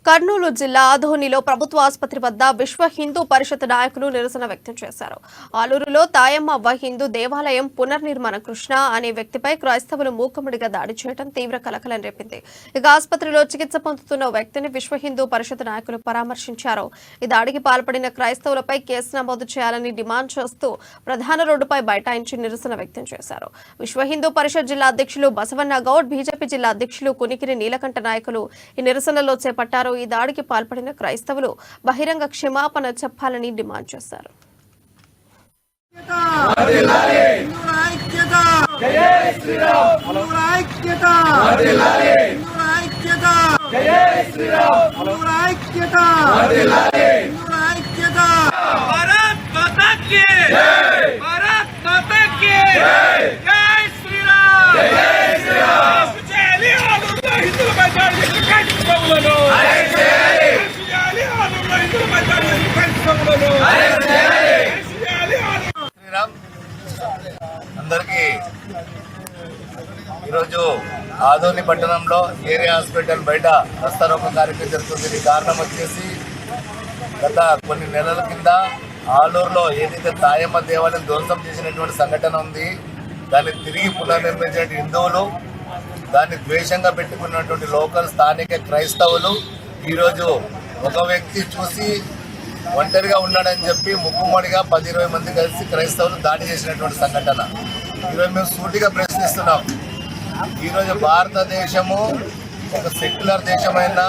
కర్నూలు జిల్లా ఆదోనిలో ప్రభుత్వ ఆసుపత్రి వద్ద విశ్వ హిందూ పరిషత్ నాయకులు నిరసన వ్యక్తం చేశారు. ఆలూరులో తాయమ్మ హిందూ దేవాలయం పునర్నిర్మాణ కృష్ణ అనే వ్యక్తిపై క్రైస్తవులు మూకుమ్మడిగా దాడి చేయడం తీవ్ర కలకలం రేపింది. ఇక ఆసుపత్రిలో చికిత్స పొందుతున్న వ్యక్తిని విశ్వ హిందూ పరిషత్ నాయకులు పరామర్శించారు. ఈ దాడికి పాల్పడిన క్రైస్తవులపై కేసు నమోదు చేయాలని డిమాండ్ చేస్తూ ప్రధాన రోడ్డుపై బైఠాయించి నిరసన వ్యక్తం చేశారు. విశ్వ హిందూ పరిషత్ జిల్లా అధ్యక్షులు బసవన్న గౌడ్, బీజేపీ జిల్లా అధ్యక్షులు కునికిరి నీలకంఠ నాయకులు ఈ నిరసనలో చేపట్టారు. ఈ దాడికి పాల్పడిన క్రైస్తవులు బహిరంగ క్షమాపణ చెప్పాలని డిమాండ్ చేశారు. అందరికీ ఈరోజు ఆదోని పట్టణంలో ఏరియా హాస్పిటల్ బయట రస్తారోకో కార్యక్రమం జరుగుతుంది. దీనికి కారణం వచ్చేసి గత కొన్ని నెలల కింద ఆలూరులో ఏదైతే తాయమ్మ దేవాలయం ధ్వంసం చేసినటువంటి సంఘటన ఉంది, దాన్ని తిరిగి పునర్నిర్మించిన హిందువులు, దాన్ని ద్వేషంగా పెట్టుకున్నటువంటి లోకల్ స్థానిక క్రైస్తవులు ఈరోజు ఒక వ్యక్తి చూసి ఒంటరిగా ఉన్నాడని చెప్పి ముక్కుమ్మడిగా 10-20 మంది కలిసి క్రైస్తవులు దాడి చేసినటువంటి సంఘటన. ఈరోజు మేము సూటిగా ప్రశ్నిస్తున్నాం. ఈరోజు భారతదేశము ఒక సెక్యులర్ దేశమైన